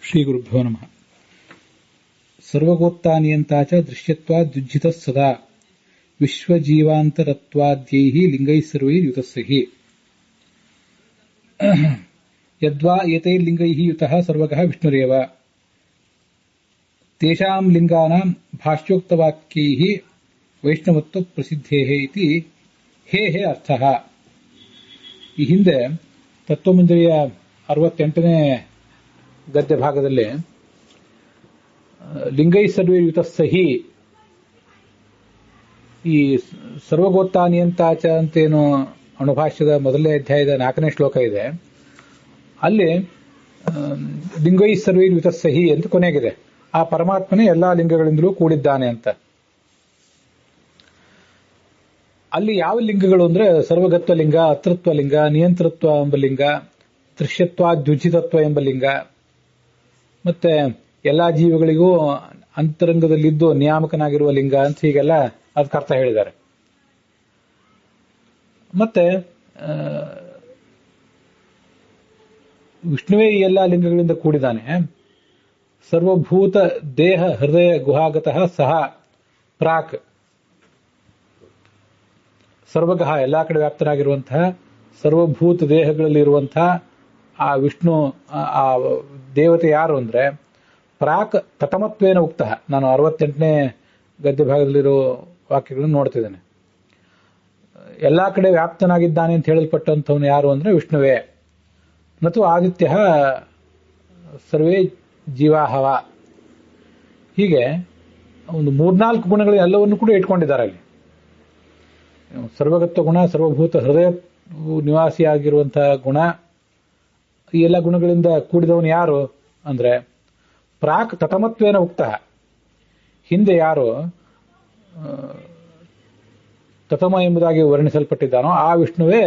ಶ್ರೀ ಗುರುಭ್ಯೋ ನಮಃ. ಸರ್ವಗೋತ್ತಾನಿಯಂತಾಚ ದೃಶ್ಯತ್ವಾದ್ಯುಜ್ಜಿತಃ ಸದಾ ವಿಶ್ವಜೀವಾಂತರತ್ವಾದ್ಯೈಃ ಲಿಂಗೈಃ ಸರ್ವೈರ್ ಯುತಸ್ಯ ಹಿ ಯದ್ವಾ ಏತೈರ್ಲಿಂಗೈಃ ಯುತಃ ಸರ್ವಗಃ ವಿಷ್ಣುರೇವ ತೇಷಾಂ ಲಿಂಗಾನಾಂ ಭಾಷ್ಯೋಕ್ತವಾಕ್ಯೈಃ ವೈಷ್ಣವತ್ವ ಪ್ರಸಿದ್ಧೇಃ ಇತಿ ಹೇ ಅರ್ಥಃ. ಈ ಹಿಂದೆ ತತ್ವಮಂಜರಿಯ 68ನೇ ಗದ್ಯ ಭಾಗದಲ್ಲಿ ಲಿಂಗೈ ಸರ್ವೇ ಯುತಸ್ಯ ಹಿ, ಈ ಸರ್ವಗೋತ್ತಾನಿಯಂತಾಚ ಅಂತೇನು ಅಣುಭಾಷ್ಯದ ಮೊದಲನೇ ಅಧ್ಯಾಯದ 4ನೇ ಶ್ಲೋಕ ಇದೆ. ಅಲ್ಲಿ ಲಿಂಗೈ ಸರ್ವೇ ಯುತಸ್ಯ ಹಿ ಅಂತ ಕೊನೆಗಿದೆ. ಆ ಪರಮಾತ್ಮನೇ ಎಲ್ಲಾ ಲಿಂಗಗಳಿಂದಲೂ ಕೂಡಿದ್ದಾನೆ ಅಂತ. ಅಲ್ಲಿ ಯಾವ ಲಿಂಗಗಳು ಅಂದ್ರೆ ಸರ್ವಗತ್ವ ಲಿಂಗ, ಅತೃತ್ವ ಲಿಂಗ, ನಿಯಂತೃತ್ವ ಎಂಬ ಲಿಂಗ, ದೃಶ್ಯತ್ವ ದ್ಯುಜಿತತ್ವ ಎಂಬ ಲಿಂಗ, ಮತ್ತೆ ಎಲ್ಲಾ ಜೀವಿಗಳಿಗೂ ಅಂತರಂಗದಲ್ಲಿದ್ದು ನಿಯಾಮಕನಾಗಿರುವ ಲಿಂಗ ಅಂತ ಹೀಗೆಲ್ಲ ಅದಕ್ಕೆ ಅರ್ಥ ಹೇಳಿದ್ದಾರೆ. ಮತ್ತೆ ವಿಷ್ಣುವೇ ಈ ಎಲ್ಲಾ ಲಿಂಗಗಳಿಂದ ಕೂಡಿದಾನೆ. ಸರ್ವಭೂತ ದೇಹ ಹೃದಯ ಗುಹಾಗತಃ ಸಹ ಪ್ರಾಕ್, ಸರ್ವಗಃ ಎಲ್ಲಾ ಕಡೆ ವ್ಯಾಪ್ತನಾಗಿರುವಂತಹ ಸರ್ವಭೂತ ದೇಹಗಳಲ್ಲಿರುವಂತಹ ಆ ವಿಷ್ಣು, ಆ ದೇವತೆ ಯಾರು ಅಂದ್ರೆ ಪ್ರಾಕ್ ತತಮತ್ವೇನ ಉಕ್ತ. ನಾನು 68ನೇ ಗದ್ಯ ಭಾಗದಲ್ಲಿರೋ ವಾಕ್ಯಗಳನ್ನು ನೋಡ್ತಿದ್ದೇನೆ. ಎಲ್ಲಾ ಕಡೆ ವ್ಯಾಪ್ತನಾಗಿದ್ದಾನೆ ಅಂತ ಹೇಳಲ್ಪಟ್ಟಂಥವನು ಯಾರು ಅಂದ್ರೆ ವಿಷ್ಣುವೇ. ನತು ಆದಿತ್ಯ ಸರ್ವೇ ಜೀವಾಹವ. ಹೀಗೆ ಒಂದು 3-4 ಗುಣಗಳು ಎಲ್ಲವನ್ನು ಕೂಡ ಇಟ್ಕೊಂಡಿದ್ದಾರೆ ಅಲ್ಲಿ. ಸರ್ವಗತ್ವ ಗುಣ, ಸರ್ವಭೂತ ಹೃದಯ ನಿವಾಸಿಯಾಗಿರುವಂತಹ ಗುಣ, ಈ ಎಲ್ಲ ಗುಣಗಳಿಂದ ಕೂಡಿದವನು ಯಾರು ಅಂದ್ರೆ ಪ್ರಾಕ್ ತತಮತ್ವೇನ ಉಕ್ತ. ಹಿಂದೆ ಯಾರು ತತಮ ಎಂಬುದಾಗಿ ವರ್ಣಿಸಲ್ಪಟ್ಟಿದ್ದಾನೋ ಆ ವಿಷ್ಣುವೇ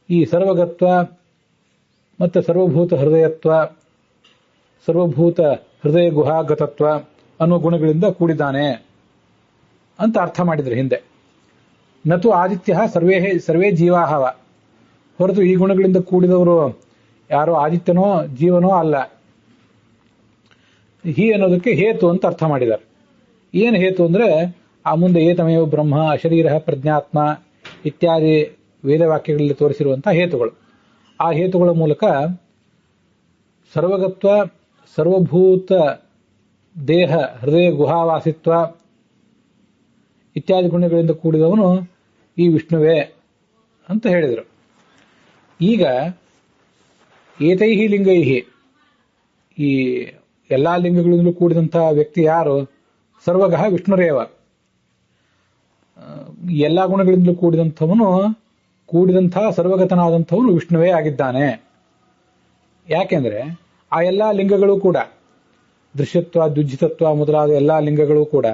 ಈ ಸರ್ವಗತ್ವ ಮತ್ತು ಸರ್ವಭೂತ ಹೃದಯತ್ವ, ಸರ್ವಭೂತ ಹೃದಯ ಗುಹಾಗತತ್ವ ಅನ್ನುವ ಗುಣಗಳಿಂದ ಕೂಡಿದ್ದಾನೆ ಅಂತ ಅರ್ಥ ಮಾಡಿದ್ರು ಹಿಂದೆ. ನತು ಆದಿತ್ಯ ಸರ್ವೇ ಜೀವಾಹವ. ಹೊರತು ಈ ಗುಣಗಳಿಂದ ಕೂಡಿದವರು ಯಾರೋ ಆದಿತ್ಯನೋ ಜೀವನೋ ಅಲ್ಲ. ಹಿ ಅನ್ನೋದಕ್ಕೆ ಹೇತು ಅಂತ ಅರ್ಥ ಮಾಡಿದ್ದಾರೆ. ಏನು ಹೇತು ಅಂದ್ರೆ ಆ ಮುಂದೆ ಏತಮೇವ ಬ್ರಹ್ಮ ಅಶರೀರ ಪ್ರಜ್ಞಾತ್ಮ ಇತ್ಯಾದಿ ವೇದವಾಕ್ಯಗಳಲ್ಲಿ ತೋರಿಸಿರುವಂತಹ ಹೇತುಗಳು. ಆ ಹೇತುಗಳ ಮೂಲಕ ಸರ್ವಗತ್ವ, ಸರ್ವಭೂತ ದೇಹ ಹೃದಯ ಗುಹಾವಾಸಿತ್ವ ಇತ್ಯಾದಿ ಗುಣಗಳಿಂದ ಕೂಡಿದವನು ಈ ವಿಷ್ಣುವೇ ಅಂತ ಹೇಳಿದರು. ಈಗ ಏತೈಹಿ ಲಿಂಗೈಹಿ, ಈ ಎಲ್ಲಾ ಲಿಂಗಗಳಿಂದಲೂ ಕೂಡಿದಂತಹ ವ್ಯಕ್ತಿ ಯಾರು? ಸರ್ವಗಃ ವಿಷ್ಣುರೇವ. ಎಲ್ಲಾ ಗುಣಗಳಿಂದಲೂ ಕೂಡಿದಂತಹ ಸರ್ವಗತನಾದಂಥವನು ವಿಷ್ಣುವೇ ಆಗಿದ್ದಾನೆ. ಯಾಕೆಂದ್ರೆ ಆ ಎಲ್ಲಾ ಲಿಂಗಗಳು ಕೂಡ ದೃಶ್ಯತ್ವ ದ್ಯುಜಿತತ್ವ ಮೊದಲಾದ ಎಲ್ಲಾ ಲಿಂಗಗಳು ಕೂಡ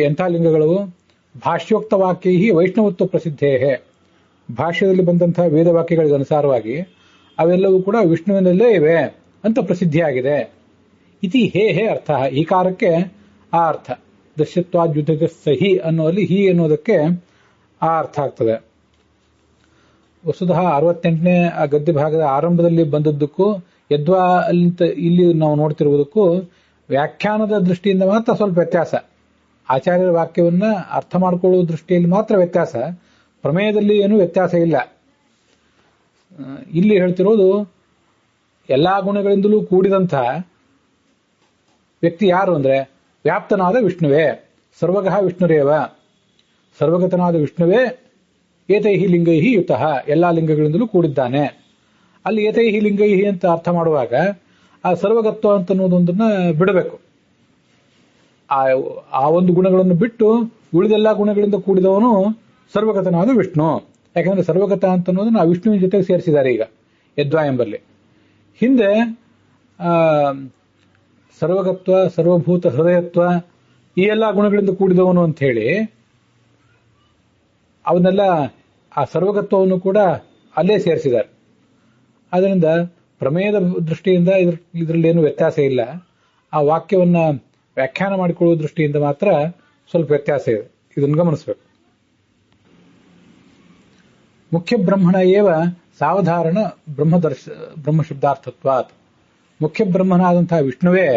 ಎಂಥ ಲಿಂಗಗಳು? ಭಾಷ್ಯೋಕ್ತ ವಾಕ್ಯೈಹಿ ವೈಷ್ಣವತ್ವ ಪ್ರಸಿದ್ಧೇಹೇ. ಭಾಷ್ಯದಲ್ಲಿ ಬಂದಂತಹ ವೇದವಾಕ್ಯಗಳಿಗೆ ಅನುಸಾರವಾಗಿ ಅವೆಲ್ಲವೂ ಕೂಡ ವಿಷ್ಣುವಿನಲ್ಲೇ ಇವೆ ಅಂತ ಪ್ರಸಿದ್ಧಿಯಾಗಿದೆ. ಇತಿ ಹೇ ಅರ್ಥ. ಈ ಕಾರಕ್ಕೆ ಆ ಅರ್ಥ. ದೃಶ್ಯತ್ವಾದ್ಯುತ ಸಹಿ ಅನ್ನೋಲ್ಲಿ ಹಿ ಅನ್ನೋದಕ್ಕೆ ಆ ಅರ್ಥ ಆಗ್ತದೆ. ವಸ್ತುತಃ 68ನೇ ಆ ಗದ್ಯ ಭಾಗದ ಆರಂಭದಲ್ಲಿ ಬಂದದ್ದಕ್ಕೂ ಯದ್ವಾ ಅಂತ ಇಲ್ಲಿ ನಾವು ನೋಡ್ತಿರುವುದಕ್ಕೂ ವ್ಯಾಖ್ಯಾನದ ದೃಷ್ಟಿಯಿಂದ ಮಾತ್ರ ಸ್ವಲ್ಪ ವ್ಯತ್ಯಾಸ. ಆಚಾರ್ಯರ ವಾಕ್ಯವನ್ನ ಅರ್ಥ ಮಾಡಿಕೊಳ್ಳುವ ದೃಷ್ಟಿಯಲ್ಲಿ ಮಾತ್ರ ವ್ಯತ್ಯಾಸ. ಪ್ರಮೇಯದಲ್ಲಿ ಏನೂ ವ್ಯತ್ಯಾಸ ಇಲ್ಲ. ಇಲ್ಲಿ ಹೇಳ್ತಿರೋದು ಎಲ್ಲಾ ಗುಣಗಳಿಂದಲೂ ಕೂಡಿದಂತಹ ವ್ಯಕ್ತಿ ಯಾರು ಅಂದ್ರೆ ವ್ಯಾಪ್ತನಾದ ವಿಷ್ಣುವೇ. ಸರ್ವಗಃ ವಿಷ್ಣುರೇವ. ಸರ್ವಗತನಾದ ವಿಷ್ಣುವೇ ಏತೈಹಿ ಲಿಂಗೈಹಿ ಯುತಃ, ಎಲ್ಲಾ ಲಿಂಗಗಳಿಂದಲೂ ಕೂಡಿದ್ದಾನೆ. ಅಲ್ಲಿ ಏತೈಹಿ ಲಿಂಗೈಹಿ ಅಂತ ಅರ್ಥ ಮಾಡುವಾಗ ಆ ಸರ್ವಗತ್ವ ಅಂತ ಅನ್ನೋದೊಂದನ್ನ ಬಿಡಬೇಕು. ಆ ಒಂದು ಗುಣಗಳನ್ನು ಬಿಟ್ಟು ಉಳಿದೆಲ್ಲಾ ಗುಣಗಳಿಂದ ಕೂಡಿದವನು ಸರ್ವಗತನಾದ ವಿಷ್ಣು. ಯಾಕಂದ್ರೆ ಸರ್ವಗತ ಅಂತ ಅನ್ನೋದನ್ನ ಆ ವಿಷ್ಣುವಿನ ಜೊತೆಗೆ ಸೇರಿಸಿದ್ದಾರೆ ಈಗ ಯದ್ವಾ ಎಂಬಲ್ಲಿ. ಹಿಂದೆ ಸರ್ವಗತ್ವ, ಸರ್ವಭೂತ ಹೃದಯತ್ವ ಈ ಎಲ್ಲಾ ಗುಣಗಳಿಂದ ಕೂಡಿದವನು ಅಂತ ಹೇಳಿ ಅವನ್ನೆಲ್ಲ ಆ ಸರ್ವಗತ್ವವನ್ನು ಕೂಡ ಅಲ್ಲೇ ಸೇರಿಸಿದ್ದಾರೆ. ಆದ್ದರಿಂದ ಪ್ರಮೇಯದ ದೃಷ್ಟಿಯಿಂದ ಇದರಲ್ಲಿ ಏನು ವ್ಯತ್ಯಾಸ ಇಲ್ಲ. ಆ ವಾಕ್ಯವನ್ನ ವ್ಯಾಖ್ಯಾನ ಮಾಡಿಕೊಳ್ಳುವ ದೃಷ್ಟಿಯಿಂದ ಮಾತ್ರ ಸ್ವಲ್ಪ ವ್ಯತ್ಯಾಸ ಇದೆ. ಇದನ್ನು ಗಮನಿಸಬೇಕು. ಮುಖ್ಯ ಬ್ರಹ್ಮಣ ಏವ ಸಾವಧಾರಣ ಬ್ರಹ್ಮಶಬ್ದಾರ್ಥತ್ವಾತ್. ಮುಖ್ಯ ಬ್ರಹ್ಮನಾದಂತಹ ವಿಷ್ಣುವೇ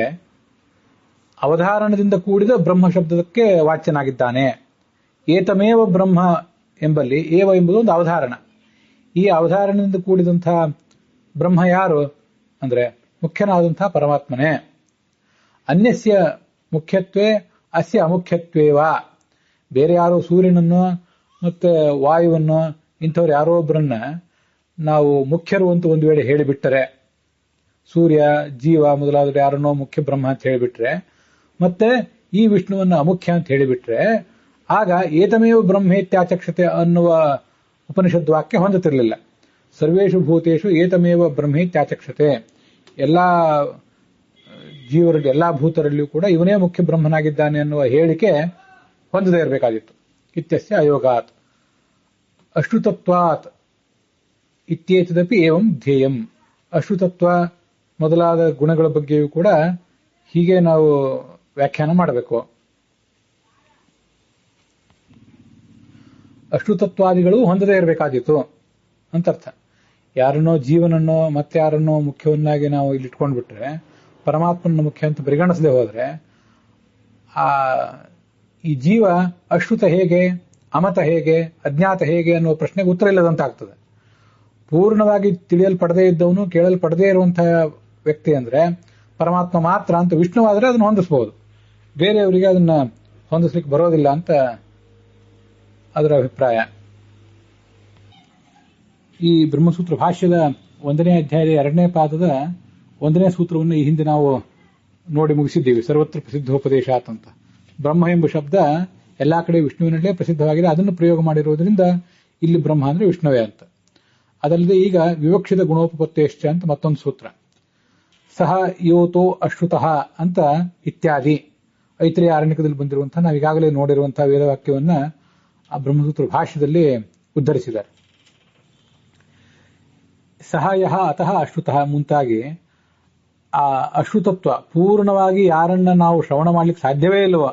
ಅವಧಾರಣದಿಂದ ಕೂಡಿದ ಬ್ರಹ್ಮ ಶಬ್ದಕ್ಕೆ ವಾಚ್ಯನಾಗಿದ್ದಾನೆ. ಏತಮೇವ ಬ್ರಹ್ಮ ಎಂಬಲ್ಲಿ ಏವ ಎಂಬುದು ಒಂದು ಅವಧಾರಣ. ಈ ಅವಧಾರಣದಿಂದ ಕೂಡಿದಂತಹ ಬ್ರಹ್ಮ ಯಾರು ಅಂದ್ರೆ ಮುಖ್ಯನಾದಂತಹ ಪರಮಾತ್ಮನೇ. ಅನ್ಯಸ್ಯ ಮುಖ್ಯತ್ವೇ ಅಸ್ಯ ಅಮುಖ್ಯತ್ವೇವ. ಬೇರೆ ಯಾರೋ ಸೂರ್ಯನನ್ನು ಮತ್ತೆ ವಾಯುವನ್ನು ಇಂಥವ್ರು ಯಾರೋ ಒಬ್ಬರನ್ನ ನಾವು ಮುಖ್ಯರು ಅಂತ ಒಂದು ವೇಳೆ ಹೇಳಿಬಿಟ್ಟರೆ, ಸೂರ್ಯ ಜೀವ ಮೊದಲಾದ ಯಾರನ್ನೋ ಮುಖ್ಯ ಬ್ರಹ್ಮ ಅಂತ ಹೇಳಿಬಿಟ್ರೆ, ಮತ್ತೆ ಈ ವಿಷ್ಣುವನ್ನು ಅಮುಖ್ಯ ಅಂತ ಹೇಳಿಬಿಟ್ರೆ, ಆಗ ಏತಮೇವ ಬ್ರಹ್ಮೇತ್ಯಾಚಕ್ಷತೆ ಅನ್ನುವ ಉಪನಿಷದ್ ವಾಕ್ಯ ಹೊಂದುತ್ತಿರಲಿಲ್ಲ. ಸರ್ವೇಷು ಭೂತೇಷು ಏತಮೇವ ಬ್ರಹ್ಮೇತ್ಯಾಚಕ್ಷತೆ, ಎಲ್ಲಾ ಜೀವರಲ್ಲಿ ಎಲ್ಲಾ ಭೂತರಲ್ಲಿಯೂ ಕೂಡ ಇವನೇ ಮುಖ್ಯ ಬ್ರಹ್ಮನಾಗಿದ್ದಾನೆ ಅನ್ನುವ ಹೇಳಿಕೆ ಹೊಂದದೇ ಇರಬೇಕಾಗಿತ್ತು. ಇತ್ಯಸ್ಯ ಅಯೋಗಾತ್ ಅಶ್ರುತತ್ವಾತ್ ಇತ್ಯೇತದಪಿ ಏವಂ ಧ್ಯೇಯಂ. ಅಶ್ರುತತ್ವ ಮೊದಲಾದ ಗುಣಗಳ ಬಗ್ಗೆಯೂ ಕೂಡ ಹೀಗೆ ನಾವು ವ್ಯಾಖ್ಯಾನ ಮಾಡಬೇಕು. ಅಶ್ರುತತ್ವಾದಿಗಳು ಹೊಂದದೇ ಇರಬೇಕಾದಿತ್ತು ಅಂತರ್ಥ. ಯಾರನ್ನೋ ಜೀವನನ್ನೋ ಮತ್ತೆ ಯಾರನ್ನೋ ಮುಖ್ಯವನ್ನಾಗಿ ನಾವು ಇಲ್ಲಿ ಇಟ್ಕೊಂಡ್ಬಿಟ್ರೆ, ಪರಮಾತ್ಮನ ಮುಖ್ಯ ಅಂತ ಪರಿಗಣಿಸದೆ ಹೋದ್ರೆ ಈ ಜೀವ ಅಶ್ರುತ ಹೇಗೆ, ಅಮತ ಹೇಗೆ, ಅಜ್ಞಾತ ಹೇಗೆ ಅನ್ನುವ ಪ್ರಶ್ನೆಗೆ ಉತ್ತರ ಇಲ್ಲದಂತಾಗ್ತದೆ. ಪೂರ್ಣವಾಗಿ ತಿಳಿಯಲ್ಪಡದೇ ಇದ್ದವನು, ಕೇಳಲ್ಪಡದೇ ಇರುವಂತಹ ವ್ಯಕ್ತಿ ಅಂದ್ರೆ ಪರಮಾತ್ಮ ಮಾತ್ರ ಅಂತ ವಿಷ್ಣುವಾದರೆ ಅದನ್ನು ಹೊಂದಿಸಬಹುದು. ಬೇರೆಯವರಿಗೆ ಅದನ್ನ ಹೊಂದಿಸ್ಲಿಕ್ಕೆ ಬರೋದಿಲ್ಲ ಅಂತ ಅದರ ಅಭಿಪ್ರಾಯ. ಈ ಬ್ರಹ್ಮಸೂತ್ರ ಭಾಷ್ಯದ 1ನೇ ಅಧ್ಯಾಯದ 2ನೇ ಪಾದದ 1ನೇ ಸೂತ್ರವನ್ನು ಈ ಹಿಂದೆ ನಾವು ನೋಡಿ ಮುಗಿಸಿದ್ದೀವಿ. ಸರ್ವತ್ರ ಪ್ರಸಿದ್ಧೋಪದೇಶಾತ್ ಅಂತ. ಬ್ರಹ್ಮ ಎಂಬ ಶಬ್ದ ಎಲ್ಲಾ ಕಡೆ ವಿಷ್ಣುವಿನಲ್ಲೇ ಪ್ರಸಿದ್ಧವಾಗಿದೆ. ಅದನ್ನು ಪ್ರಯೋಗ ಮಾಡಿರುವುದರಿಂದ ಇಲ್ಲಿ ಬ್ರಹ್ಮ ಅಂದ್ರೆ ವಿಷ್ಣುವೇ ಅಂತ. ಅದಲ್ಲದೆ ಈಗ ವಿವಕ್ಷಿತ ಗುಣೋಪಪತ್ತೇಶ್ಚ ಅಂತ ಮತ್ತೊಂದು ಸೂತ್ರ. ಸಹ ಯೋತೋ ಅಶ್ರುತಃ ಅಂತ ಇತ್ಯಾದಿ ಐತ್ರೇಯ ಆರಣ್ಯಕದಲ್ಲಿ ಬಂದಿರುವಂತಹ ನಾವು ಈಗಾಗಲೇ ನೋಡಿರುವಂತಹ ವೇದವಾಕ್ಯವನ್ನ ಆ ಬ್ರಹ್ಮಸೂತ್ರ ಭಾಷ್ಯದಲ್ಲಿ ಉದ್ಧರಿಸಿದ್ದಾರೆ. ಸಹ ಯಹ ಅತಃ ಅಶ್ರುತಃ ಮುಂತಾಗಿ ಆ ಅಶ್ರುತತ್ವ ಪೂರ್ಣವಾಗಿ ಯಾರನ್ನ ನಾವು ಶ್ರವಣ ಮಾಡ್ಲಿಕ್ಕೆ ಸಾಧ್ಯವೇ ಇಲ್ಲವೋ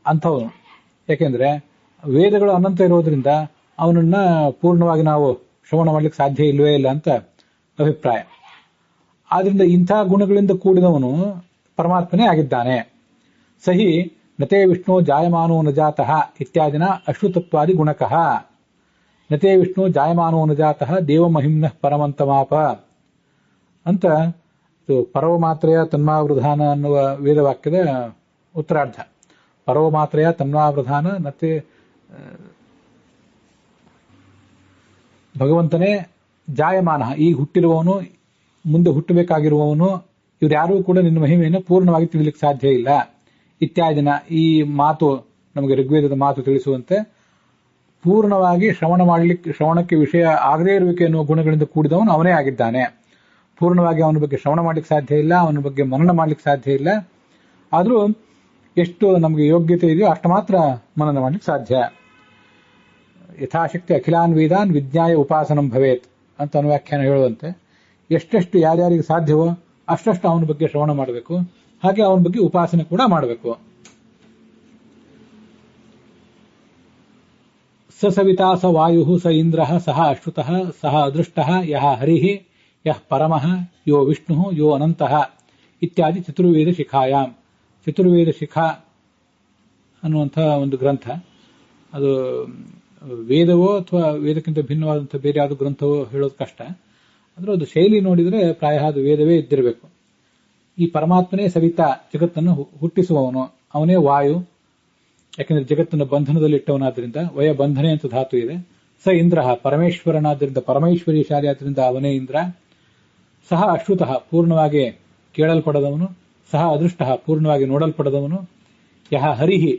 ಅಂಥವನು. ಯಾಕೆಂದ್ರೆ ವೇದಗಳು ಅನಂತ ಇರೋದ್ರಿಂದ ಅವನನ್ನ ಪೂರ್ಣವಾಗಿ ನಾವು ಶ್ರವಣ ಮಾಡ್ಲಿಕ್ಕೆ ಸಾಧ್ಯ ಇಲ್ಲವೇ ಇಲ್ಲ ಅಂತ ಅಭಿಪ್ರಾಯ. ಆದ್ರಿಂದ ಇಂಥ ಗುಣಗಳಿಂದ ಕೂಡಿದವನು ಪರಮಾತ್ಮನೇ ಆಗಿದ್ದಾನೆ. ಸಹಿ ನತೇ ವಿಷ್ಣು ಜಾಯಮಾನೋ ನ ಜಾತಃ ಇತ್ಯಾದಿನ ಅಶ್ರುತತ್ವಾದಿ ಗುಣಕಃ. ನತೇ ವಿಷ್ಣು ಜಾಯಮಾನೋ ನ ಜಾತಃ ದೇವಮಹಿಮ್ನಃ ಪರಮಂತಮಾಪ ಅಂತ ಪರವಮಾತ್ರೆಯ ತನ್ಮಾವೃಧಾನ ಅನ್ನುವ ವೇದವಾಕ್ಯದ ಉತ್ತರಾರ್ಧ. ಪರವಮಾತ್ರೆಯ ತನ್ಮಾವೃಧಾನ ನತೆ ಭಗವಂತನೇ ಜಾಯಮಾನ, ಈಗ ಹುಟ್ಟಿರುವವನು, ಮುಂದೆ ಹುಟ್ಟಬೇಕಾಗಿರುವವನು, ಇವ್ರ್ಯಾರೂ ಕೂಡ ನಿನ್ನ ಮಹಿಮೆಯನ್ನು ಪೂರ್ಣವಾಗಿ ತಿಳಿಲಿಕ್ಕೆ ಸಾಧ್ಯ ಇಲ್ಲ. ಇತ್ಯಾದಿನ ಈ ಮಾತು ನಮಗೆ ಋಗ್ವೇದದ ಮಾತು ತಿಳಿಸುವಂತೆ ಪೂರ್ಣವಾಗಿ ಶ್ರವಣಕ್ಕೆ ವಿಷಯ ಆಗದೇ ಇರುವಿಕೆ ಎನ್ನುವ ಗುಣಗಳಿಂದ ಕೂಡಿದವನು ಅವನೇ ಆಗಿದ್ದಾನೆ. ಪೂರ್ಣವಾಗಿ ಅವನ ಬಗ್ಗೆ ಶ್ರವಣ ಮಾಡ್ಲಿಕ್ಕೆ ಸಾಧ್ಯ ಇಲ್ಲ, ಅವನ ಬಗ್ಗೆ ಮನನ ಮಾಡ್ಲಿಕ್ಕೆ ಸಾಧ್ಯ ಇಲ್ಲ. ಆದರೂ ಎಷ್ಟು ನಮಗೆ ಯೋಗ್ಯತೆ ಇದೆಯೋ ಅಷ್ಟು ಮಾತ್ರ ಮನನ ಮಾಡ್ಲಿಕ್ಕೆ ಸಾಧ್ಯ. ಯಥಾಶಕ್ತಿ ಅಖಿಲಾನ್ ವೇದಾನ್ ವಿಜ್ಞಾಯ ಉಪಾಸನಂ ಭವೇತ್ ಅಂತ ಅನುವ್ಯಾಖ್ಯಾನ ಹೇಳುವಂತೆ ಎಷ್ಟೆಷ್ಟು ಯಾರ್ಯಾರಿಗೆ ಸಾಧ್ಯವೋ ಅಷ್ಟಷ್ಟು ಅವನ ಬಗ್ಗೆ ಶ್ರವಣ ಮಾಡಬೇಕು, ಹಾಗೆ ಅವನ ಬಗ್ಗೆ ಉಪಾಸನೆ ಕೂಡ ಮಾಡಬೇಕು. ಸ ಸವಿತಾ ಸ ವಾಯು ಸ ಇಂದ್ರ ಸಹ ಅಶ್ರುತಃ ಸಹ ಅದೃಷ್ಟಃ ಯಹ ಹರಿಃ ಯಃ ಪರಮಃ ಯೋ ವಿಷ್ಣು ಯೋ ಅನಂತಃ ಇತ್ಯಾದಿ ಚತುರ್ವೇದ ಶಿಖಾಯಾಮ್. ಚತುರ್ವೇದ ಶಿಖಾ ಅನ್ನುವಂತಹ ಒಂದು ಗ್ರಂಥ, ಅದು ವೇದವೋ ಅಥವಾ ವೇದಕ್ಕಿಂತ ಭಿನ್ನವಾದಂತಹ ಬೇರೆ ಯಾವುದು ಗ್ರಂಥವೋ ಹೇಳೋದು ಕಷ್ಟ. ಅಂದ್ರೆ ಅದು ಶೈಲಿ ನೋಡಿದ್ರೆ ಪ್ರಾಯ ಅದು ವೇದವೇ ಇದ್ದಿರಬೇಕು. ಈ ಪರಮಾತ್ಮನೇ ಸವಿತಾ, ಜಗತ್ತನ್ನು ಹುಟ್ಟಿಸುವವನು, ಅವನೇ ವಾಯು. ಯಾಕೆಂದ್ರೆ ಜಗತ್ತನ್ನು ಬಂಧನದಲ್ಲಿಟ್ಟವನಾದ್ರಿಂದ ವಯ ಬಂಧನೆ ಅಂತ ಧಾತು ಇದೆ. ಸ ಇಂದ್ರ ಪರಮೇಶ್ವರನಾದ್ರಿಂದ ಪರಮೇಶ್ವರಿ ಶಾಲೆ ಆದ್ರಿಂದ ಅವನೇ ಇಂದ್ರ. ಸಹ ಅಶ್ರುತಃ ಪೂರ್ಣವಾಗಿ ಕೇಳಲ್ಪಡದವನು. ಸಹ ಅದೃಷ್ಟ ಪೂರ್ಣವಾಗಿ ನೋಡಲ್ಪಡದವನು. ಯಹ ಹರಿಹಿ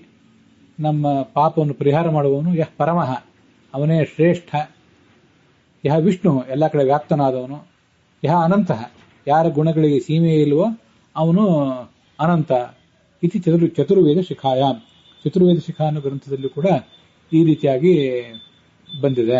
ನಮ್ಮ ಪಾಪವನ್ನು ಪರಿಹಾರ ಮಾಡುವವನು. ಯಹ ಪರಮಃ ಅವನೇ ಶ್ರೇಷ್ಠ. ಯಹ ವಿಷ್ಣು ಎಲ್ಲ ಕಡೆ ವ್ಯಾಪ್ತನಾದವನು. ಯಹ ಅನಂತಃ ಯಾರ ಗುಣಗಳಿಗೆ ಸೀಮೆಯೇ ಇಲ್ವೋ ಅವನು ಅನಂತ. ಇತಿ ಚತುರ್ವೇದ ಶಿಖಾಯಾಮ್. ಚತುರ್ವೇದ ಶಿಖಾ ಅನ್ನೋ ಗ್ರಂಥದಲ್ಲೂ ಕೂಡ ಈ ರೀತಿಯಾಗಿ ಬಂದಿದೆ.